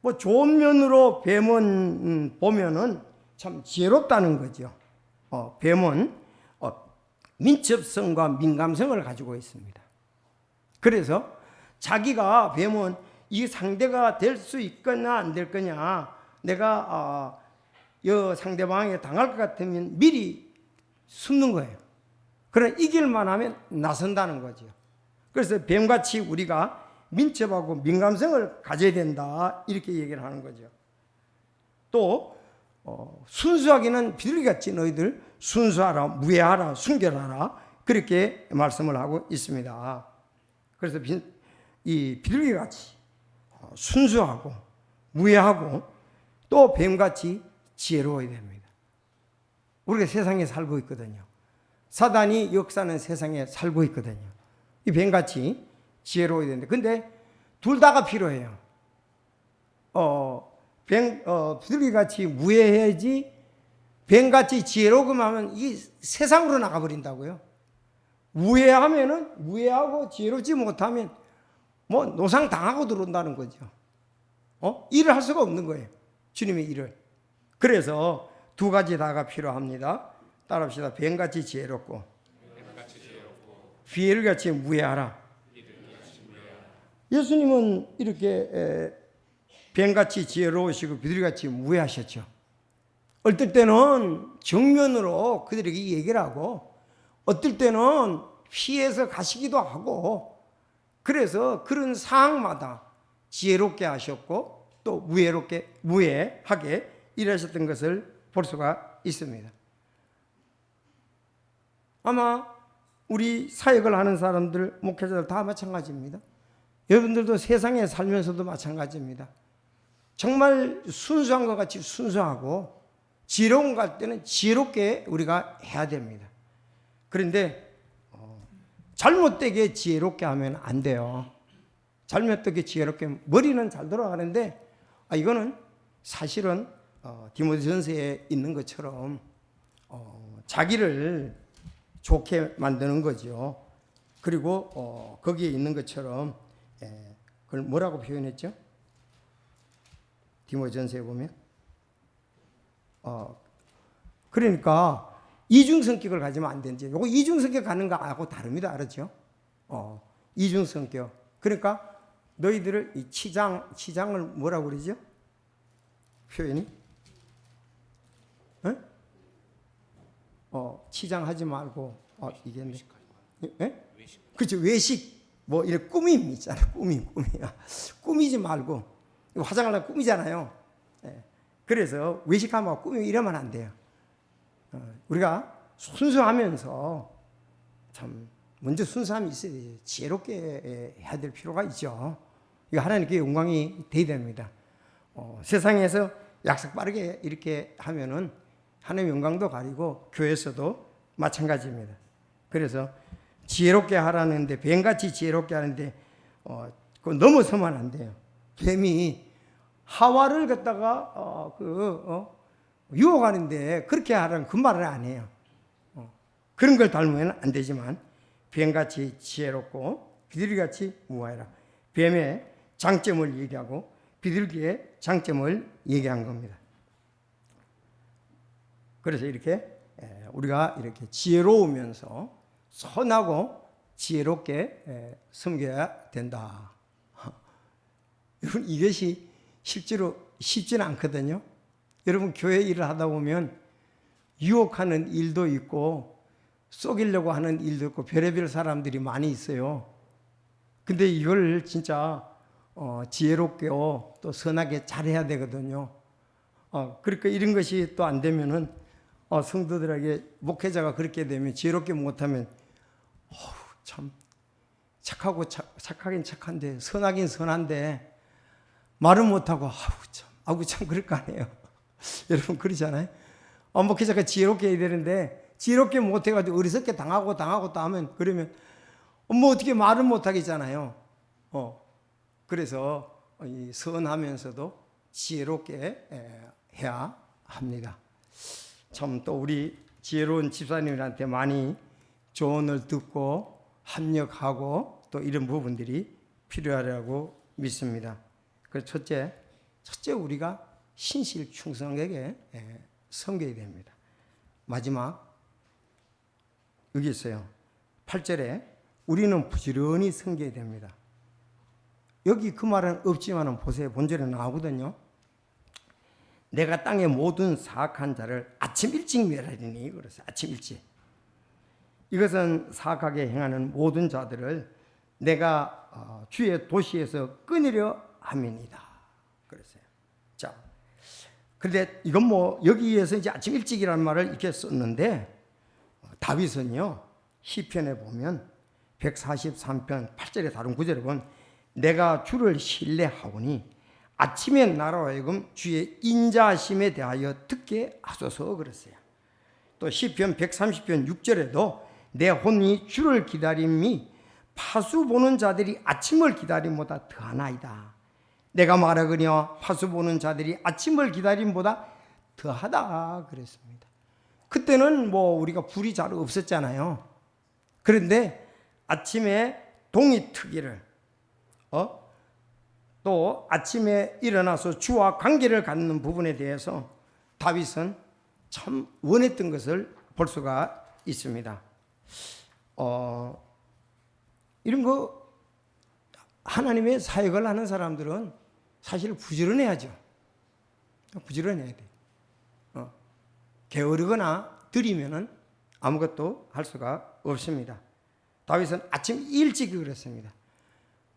뭐 좋은 면으로 뱀은 보면은 참 지혜롭다는 거죠. 뱀은 민첩성과 민감성을 가지고 있습니다. 그래서 자기가 뱀은 이 상대가 될 수 있거나 안 될 거냐, 내가 상대방에게 당할 것 같으면 미리 숨는 거예요. 그러나 이길만 하면 나선다는 거죠. 그래서 뱀같이 우리가 민첩하고 민감성을 가져야 된다 이렇게 얘기를 하는 거죠. 또 순수하기는 비둘기같이 너희들 순수하라, 무해하라, 순결하라 그렇게 말씀을 하고 있습니다. 그래서 이 비둘기같이 순수하고 무해하고 또 뱀같이 지혜로워야 됩니다. 우리가 세상에 살고 있거든요. 사단이 역사는 세상에 살고 있거든요. 이 뱀같이 지혜로워야 되는데 근데 둘 다가 필요해요. 비둘기같이 무해해야지 뱀같이 지혜로우기만 하면 이 세상으로 나가버린다고요. 무해하면은 무해하고 지혜롭지 못하면 뭐 노상 당하고 들어온다는 거죠. 일을 할 수가 없는 거예요. 주님의 일을. 그래서 두 가지 다가 필요합니다. 따라합시다. 뱀같이 지혜롭고 비둘기같이 무해하라. 예수님은 이렇게 뱀같이 지혜로우시고 비둘기같이 무해하셨죠. 어떨 때는 정면으로 그들에게 얘기를 하고 어떨 때는 피해서 가시기도 하고 그래서 그런 상황마다 지혜롭게 하셨고 또 무해하게 일하셨던 것을 볼 수가 있습니다. 아마 우리 사역을 하는 사람들, 목회자들 다 마찬가지입니다. 여러분들도 세상에 살면서도 마찬가지입니다. 정말 순수한 것 같이 순수하고 지혜로운 것 같을 때는 지혜롭게 우리가 해야 됩니다. 그런데 잘못되게 지혜롭게 하면 안 돼요. 잘못되게 지혜롭게 머리는 잘 돌아가는데 이거는 사실은 디모데전서에 있는 것처럼 자기를 좋게 만드는 거죠. 그리고 거기에 있는 것처럼 그걸 뭐라고 표현했죠? 디모데전서에 보면 그러니까 이중성격을 가지면 안 되는지 요거 이중성격 가는 거하고 다릅니다. 알았죠? 이중성격. 그러니까 너희들을 이 치장을 뭐라고 그러죠? 표현이? 치장하지 말고 이게 그렇죠. 외식 뭐 이런 꾸밈 있잖아요. 꾸미지 말고 화장을 하고 꾸미잖아요. 그래서 외식하면 꾸미고 이러면 안 돼요. 우리가 순수하면서 참 먼저 순수함이 있어야 돼요. 지혜롭게 해야 될 필요가 있죠. 이거 하나님께 영광이 돼야 됩니다. 세상에서 약속 빠르게 이렇게 하면은 하나님 영광도 가리고 교회에서도 마찬가지입니다. 그래서 지혜롭게 하라는데, 뱀같이 지혜롭게 하는데 그거 넘어서면 안 돼요. 뱀이 하와를 갖다가 유혹하는데 그렇게 하라는 그 말을 안 해요. 그런 걸 닮으면 안 되지만 뱀같이 지혜롭고 비둘기같이 무화해라. 뱀의 장점을 얘기하고 비둘기의 장점을 얘기한 겁니다. 그래서 이렇게 우리가 이렇게 지혜로우면서 선하고 지혜롭게 섬겨야 된다. 여러분, 이것이 실제로 쉽지는 않거든요. 여러분, 교회 일을 하다 보면 유혹하는 일도 있고 속이려고 하는 일도 있고 별의별 사람들이 많이 있어요. 근데 이걸 진짜 지혜롭게 또 선하게 잘해야 되거든요. 그러니까 이런 것이 또 안 되면은 성도들에게, 목회자가 그렇게 되면 지혜롭게 못하면 참 착하긴 착한데 선하긴 선한데 말은 못하고 참 그럴 거 아니에요. 여러분, 그러잖아요. 목회자가 지혜롭게 해야 되는데 지혜롭게 못해가지고 어리석게 당하고 또 하면, 그러면 어떻게 말은 못하겠잖아요. 그래서 선하면서도 지혜롭게 해야 합니다. 참 또 우리 지혜로운 집사님들한테 많이 조언을 듣고 합력하고 또 이런 부분들이 필요하다고 믿습니다. 그래서 첫째 우리가 신실 충성에게 섬겨야 됩니다. 마지막 여기 있어요. 8절에 우리는 부지런히 섬겨야 됩니다. 여기 그 말은 없지만은 보세요. 본절에 나오거든요. 내가 땅의 모든 사악한 자를 아침 일찍 멸하리니, 그래서 아침 일찍. 이것은 사악하게 행하는 모든 자들을 내가 주의 도시에서 끊으려 함이니이다. 그랬어요. 자, 근데 이건 여기에서 이제 아침 일찍이라는 말을 이렇게 썼는데, 다윗은요, 시편에 보면 143편 8절에 다른 구절에 보면 내가 주를 신뢰하오니 아침에 나로 하여금 주의 인자심에 대하여 듣게 하소서 그랬어요. 또 시편 130편 6절에도 내 혼이 주를 기다림이 파수 보는 자들이 아침을 기다림보다 더하나이다. 내가 말하거니와 파수 보는 자들이 아침을 기다림보다 더하다 그랬습니다. 그때는 우리가 불이 잘 없었잖아요. 그런데 아침에 동이 트기를 또 아침에 일어나서 주와 관계를 갖는 부분에 대해서 다윗은 참 원했던 것을 볼 수가 있습니다. 이런 거 하나님의 사역을 하는 사람들은 사실 부지런해야죠. 부지런해야 돼요. 게으르거나 들이면은 아무것도 할 수가 없습니다. 다윗은 아침 일찍 그랬습니다.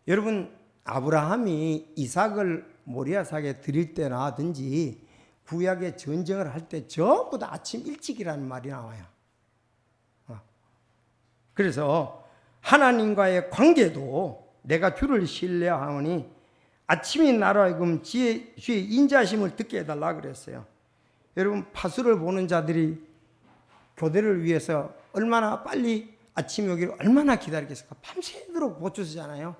여러분, 아브라함이 이삭을 모리아삭에 드릴 때라든지 구약의 전쟁을 할 때 전부 다 아침 일찍이라는 말이 나와요. 그래서 하나님과의 관계도 내가 주를 신뢰하오니 아침이 나로 하여금 주의 인자심을 듣게 해달라 그랬어요. 여러분, 파수를 보는 자들이 교대를 위해서 얼마나 빨리 아침에 오기를 얼마나 기다리겠습니까? 밤새도록 보초 쓰잖아요.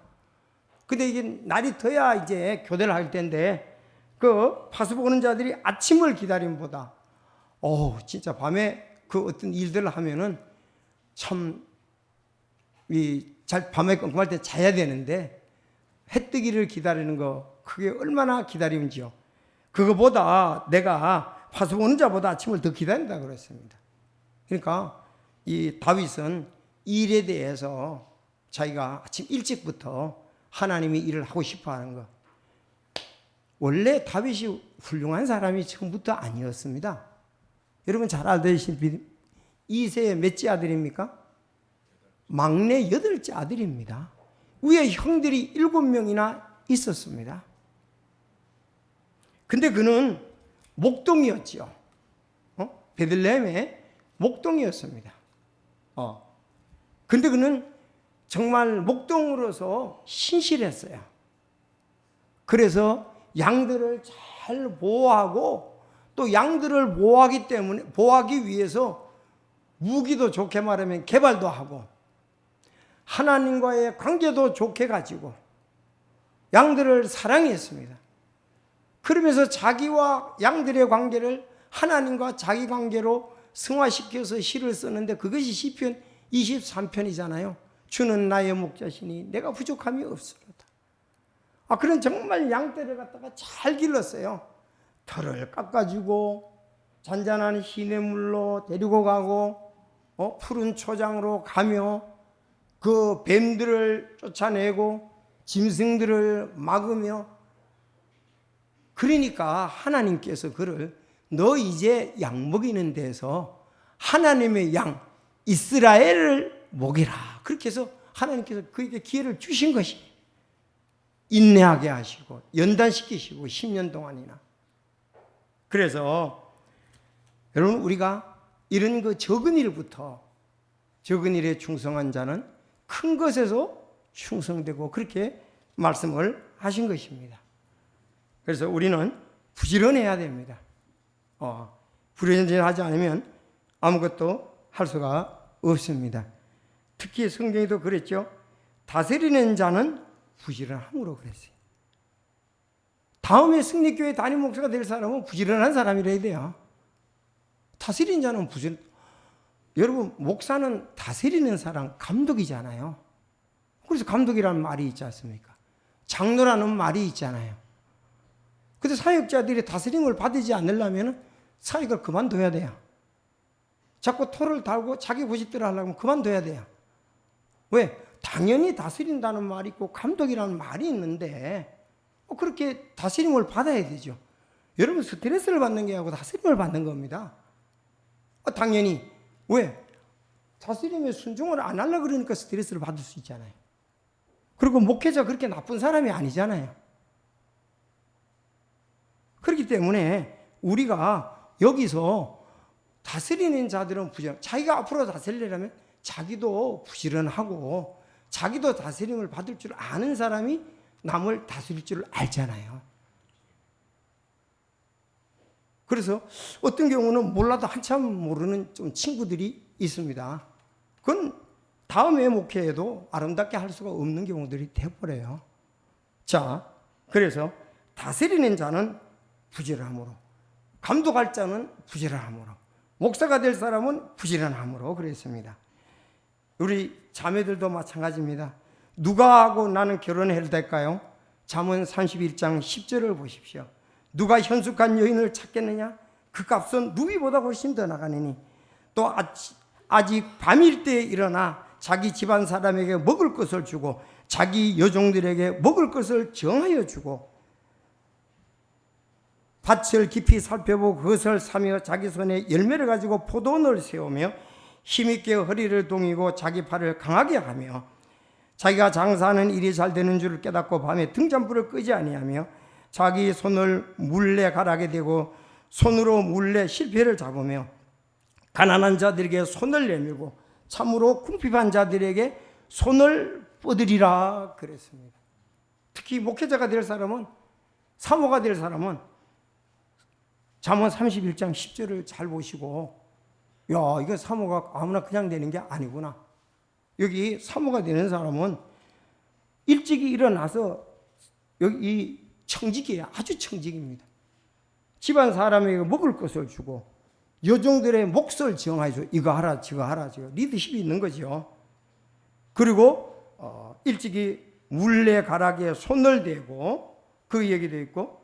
근데 이게 날이 더야 이제 교대를 할 텐데 그 파수 보는 자들이 아침을 기다림보다 진짜 밤에 그 어떤 일들을 하면은 참 밤에 끔끔할 때 자야 되는데 해 뜨기를 기다리는 거 그게 얼마나 기다림인지요. 그거보다 내가 파수 보는 자보다 아침을 더 기다린다 그랬습니다. 그러니까 이 다윗은 일에 대해서 자기가 아침 일찍부터 하나님이 일을 하고 싶어 하는 거. 원래 다윗이 훌륭한 사람이 처음부터 아니었습니다. 여러분 잘 알다시피 이새의 몇째 아들입니까? 막내 8째 아들입니다. 위에 형들이 7명이나 있었습니다. 근데 그는 목동이었죠. 베들레헴의 목동이었습니다. 근데 그는 정말 목동으로서 신실했어요. 그래서 양들을 잘 보호하고 또 양들을 보호하기 위해서 무기도 좋게 말하면 개발도 하고 하나님과의 관계도 좋게 가지고 양들을 사랑했습니다. 그러면서 자기와 양들의 관계를 하나님과 자기 관계로 승화시켜서 시를 쓰는데 그것이 시편 23편이잖아요. 주는 나의 목자시니 내가 부족함이 없으리로다. 그런 정말 양떼를 갖다가 잘 길렀어요. 털을 깎아주고 잔잔한 시냇물로 데리고 가고 푸른 초장으로 가며 그 뱀들을 쫓아내고 짐승들을 막으며, 그러니까 하나님께서 그를 너 이제 양 먹이는 데서 하나님의 양 이스라엘을 먹이라, 그렇게 해서 하나님께서 그에게 기회를 주신 것이 인내하게 하시고 연단시키시고 10년 동안이나. 그래서 여러분, 우리가 이런 그 적은 일부터, 적은 일에 충성한 자는 큰 것에서 충성되고, 그렇게 말씀을 하신 것입니다. 그래서 우리는 부지런해야 됩니다. 부지런하지 않으면 아무것도 할 수가 없습니다. 특히 성경에도 그랬죠. 다스리는 자는 부지런함으로 그랬어요. 다음에 승리교회 담임 목사가 될 사람은 부지런한 사람이라야 돼요. 다스리는 자는 부지런. 여러분, 목사는 다스리는 사람, 감독이잖아요. 그래서 감독이라는 말이 있지 않습니까? 장로라는 말이 있잖아요. 근데 사역자들이 다스림을 받지 않으려면 사역을 그만둬야 돼요. 자꾸 토를 달고 자기 고집대로 하려면 그만둬야 돼요. 왜? 당연히 다스린다는 말이 있고 감독이라는 말이 있는데 그렇게 다스림을 받아야 되죠. 여러분, 스트레스를 받는 게 아니고 다스림을 받는 겁니다. 당연히. 왜? 다스림에 순종을 안 하려고 그러니까 스트레스를 받을 수 있잖아요. 그리고 목회자 그렇게 나쁜 사람이 아니잖아요. 그렇기 때문에 우리가 여기서 다스리는 자들은 부지런, 자기가 앞으로 다스리려면 자기도 부지런하고 자기도 다스림을 받을 줄 아는 사람이 남을 다스릴 줄 알잖아요. 그래서 어떤 경우는 몰라도 한참 모르는 좀 친구들이 있습니다. 그건 다음에 목회에도 아름답게 할 수가 없는 경우들이 되어버려요. 자, 그래서 다스리는 자는 부지런함으로, 감독할 자는 부지런함으로, 목사가 될 사람은 부지런함으로 그랬습니다. 우리 자매들도 마찬가지입니다. 누가 하고 나는 결혼해도 될까요? 잠언 31장 10절을 보십시오. 누가 현숙한 여인을 찾겠느냐? 그 값은 루비보다 훨씬 더 나가느니 또 아직 밤일 때에 일어나 자기 집안 사람에게 먹을 것을 주고 자기 여종들에게 먹을 것을 정하여 주고 밭을 깊이 살펴보고 그것을 사며 자기 손에 열매를 가지고 포도원을 세우며 힘있게 허리를 동이고 자기 팔을 강하게 하며 자기가 장사하는 일이 잘 되는 줄을 깨닫고 밤에 등잔불을 끄지 아니하며 자기 손을 물레 가라게 되고 손으로 물레 실패를 잡으며 가난한 자들에게 손을 내밀고 참으로 궁핍한 자들에게 손을 뻗으리라 그랬습니다. 특히 목회자가 될 사람은, 사모가 될 사람은 잠언 31장 10절을 잘 보시고, 야, 이거 사모가 아무나 그냥 되는 게 아니구나. 여기 사모가 되는 사람은 일찍이 일어나서 여기 청직이에요. 아주 청직입니다. 집안 사람에게 먹을 것을 주고 여종들의 몫을 정하죠. 이거 하라 저거 하라 저거 리더십이 있는 거죠. 그리고 일찍이 물레가락에 손을 대고 그 얘기도 있고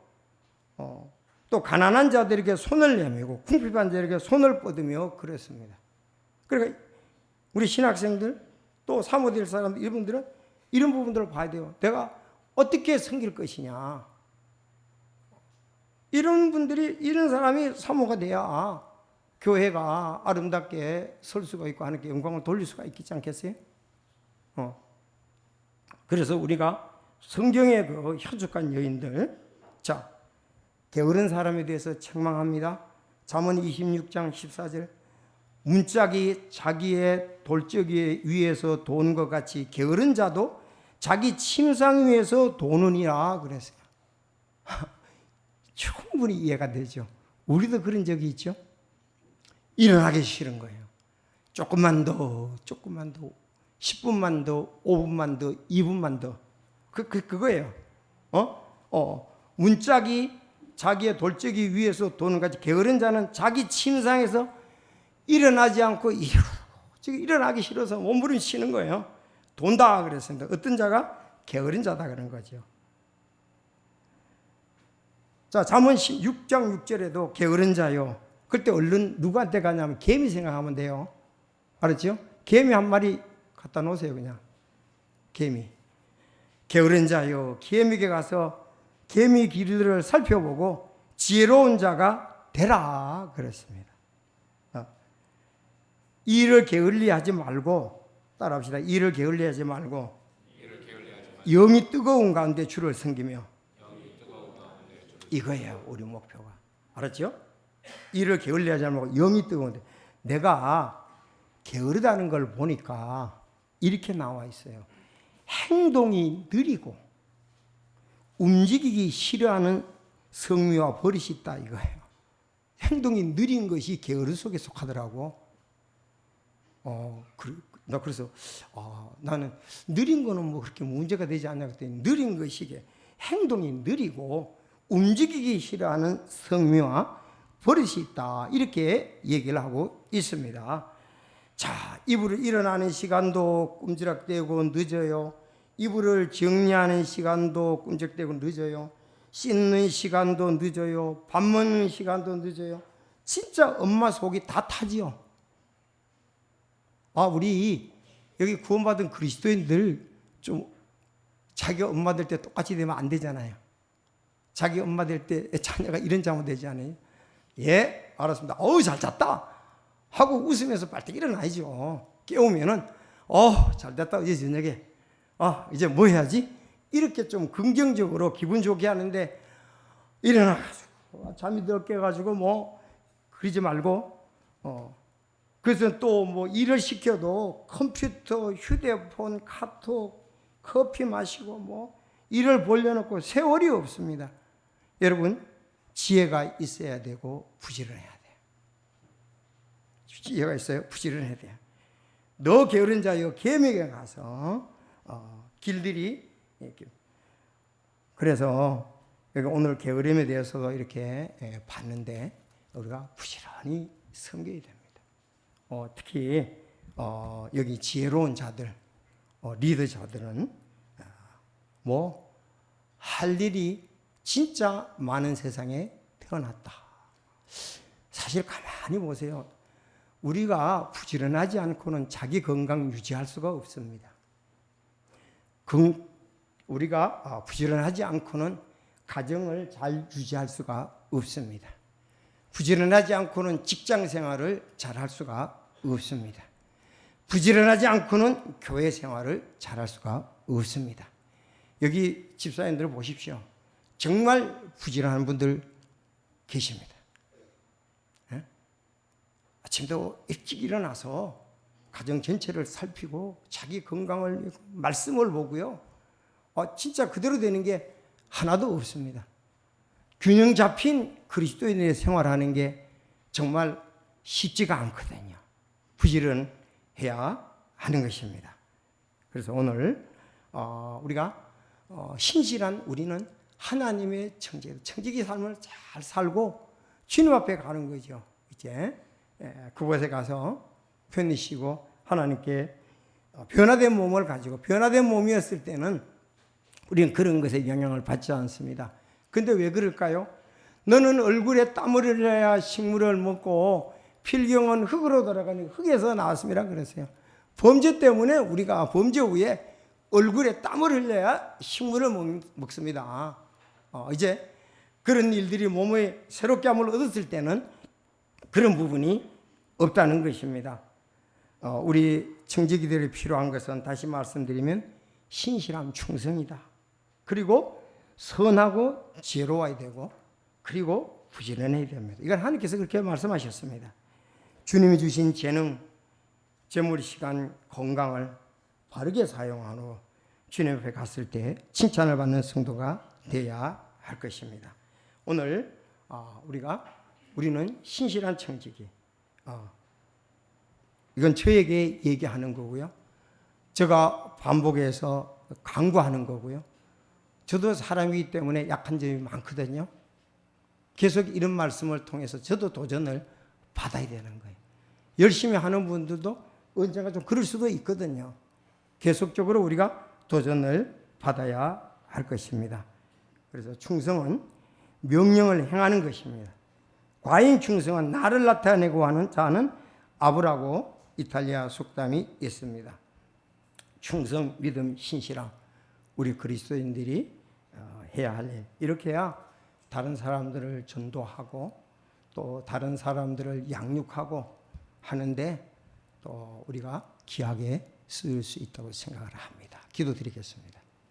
또 가난한 자들에게 손을 내밀고 궁핍한 자들에게 손을 뻗으며 그랬습니다. 그러니까 우리 신학생들 또 사모될 사람들, 이분들은 이런 부분들을 봐야 돼요. 내가 어떻게 섬길 것이냐. 이런 분들이, 이런 사람이 사모가 돼야 교회가 아름답게 설 수가 있고 하나님께 영광을 돌릴 수가 있지 않겠어요? 그래서 우리가 성경의 그 현숙한 여인들, 자, 게으른 사람에 대해서 책망합니다. 잠언 26장 14절 문짝이 자기의 돌적이 위에서 도는 것 같이 게으른 자도 자기 침상 위에서 도느니라 그랬어요. 충분히 이해가 되죠. 우리도 그런 적이 있죠. 일어나기 싫은 거예요. 조금만 더 10분만 더 5분만 더 2분만 더 그거예요. 문짝이 자기의 돌적이 위에서 도는 것 같이 게으른 자는 자기 침상에서 일어나지 않고 지금 일어나기 싫어서 몸부림치는 거예요. 돈다 그랬습니다. 어떤 자가 게으른 자다 그런 거죠. 자, 잠언 6장 6절에도 게으른 자요. 그때 얼른 누구한테 가냐면 개미 생각하면 돼요. 알았죠? 개미 한 마리 갖다 놓으세요. 그냥 개미. 게으른 자요. 개미에게 가서 개미 길들을 살펴보고 지혜로운 자가 되라 그랬습니다. 일을 게을리하지 말고 따라합시다. 일을 게을리하지 말고 영이 뜨거운 가운데 주를 섬기며 이거예요. 우리 목표가. 알았죠? 일을 게을리하지 말고 영이 뜨거운데 내가 게으르다는 걸 보니까 이렇게 나와 있어요. 행동이 느리고 움직이기 싫어하는 성미와 버릇이 있다 이거예요. 행동이 느린 것이 게으름 속에 속하더라고. 나 그래서 나는 느린 거는 뭐 그렇게 문제가 되지 않냐 그랬더니 느린 것이 행동이 느리고 움직이기 싫어하는 성미와 버릇이 있다 이렇게 얘기를 하고 있습니다. 자, 이불을 일어나는 시간도 꼼지락대고 늦어요. 이불을 정리하는 시간도 꼼지락대고 늦어요. 씻는 시간도 늦어요. 밥 먹는 시간도 늦어요. 진짜 엄마 속이 다 타지요. 우리 여기 구원받은 그리스도인들 좀 자기 엄마 될 때 똑같이 되면 안 되잖아요. 자기 엄마 될 때 자녀가 이런 잘못되지 않아요? 예, 알았습니다. 잘 잤다 하고 웃으면서 빨리 일어나야죠. 깨우면은 잘 됐다. 이제 저녁에 이제 뭐 해야지? 이렇게 좀 긍정적으로 기분 좋게 하는데 일어나가지고 잠이 들 깨가지고 뭐 그러지 말고 그래서 또 뭐 일을 시켜도 컴퓨터, 휴대폰, 카톡, 커피 마시고 뭐 일을 벌려놓고 세월이 없습니다. 여러분 지혜가 있어야 되고 부지런해야 돼요. 지혜가 있어요. 부지런해야 돼요. 너 게으른 자여 개미에게 가서 길들이 이렇게. 그래서 오늘 게으름에 대해서도 이렇게 봤는데 우리가 부지런히 섬겨야 됩니다. 특히 여기 지혜로운 자들, 리더자들은 뭐 할 일이 진짜 많은 세상에 태어났다. 사실 가만히 보세요. 우리가 부지런하지 않고는 자기 건강 유지할 수가 없습니다. 우리가 부지런하지 않고는 가정을 잘 유지할 수가 없습니다. 부지런하지 않고는 직장 생활을 잘 할 수가 없습니다. 부지런하지 않고는 교회 생활을 잘 할 수가 없습니다. 여기 집사님들 보십시오. 정말 부지런한 분들 계십니다. 아침도 일찍 일어나서 가정 전체를 살피고 자기 건강을 말씀을 보고요. 진짜 그대로 되는 게 하나도 없습니다. 균형 잡힌 그리스도인의 생활하는 게 정말 쉽지가 않거든요. 부지런해야 하는 것입니다. 그래서 오늘 우리가 신실한 우리는 하나님의 청지기 삶을 잘 살고 주님 앞에 가는 거죠. 이제 그곳에 가서 편히 쉬고 하나님께 변화된 몸을 가지고 변화된 몸이었을 때는 우리는 그런 것에 영향을 받지 않습니다. 근데 왜 그럴까요? 너는 얼굴에 땀을 흘려야 식물을 먹고 필경은 흙으로 돌아가니 흙에서 나왔습니다 그랬어요. 범죄 때문에 우리가 범죄 후에 얼굴에 땀을 흘려야 식물을 먹습니다. 이제 그런 일들이 몸에 새롭게 함을 얻었을 때는 그런 부분이 없다는 것입니다. 우리 청지기들이 필요한 것은 다시 말씀드리면 신실함, 충성이다. 그리고 선하고 지혜로워야 되고 그리고 부지런해야 됩니다. 이건 하나님께서 그렇게 말씀하셨습니다. 주님이 주신 재능, 재물, 시간, 건강을 바르게 사용한 후 주님 앞에 갔을 때 칭찬을 받는 성도가 되어야 할 것입니다. 오늘 우리는 신실한 청지기, 이건 저에게 얘기하는 거고요. 제가 반복해서 강구하는 거고요. 저도 사람이기 때문에 약한 점이 많거든요. 계속 이런 말씀을 통해서 저도 도전을 받아야 되는 거예요. 열심히 하는 분들도 언젠가 좀 그럴 수도 있거든요. 계속적으로 우리가 도전을 받아야 할 것입니다. 그래서 충성은 명령을 행하는 것입니다. 과잉 충성은 나를 나타내고 하는 자는 아부라고 이탈리아 속담이 있습니다. 충성, 믿음, 신실함, 우리 그리스도인들이 해야 할 일. 이렇게 해야 다른 사람들을 전도하고 또 다른 사람들을 양육하고 하는데 또 우리가 귀하게 쓸 수 있다고 생각을 합니다. 기도드리겠습니다.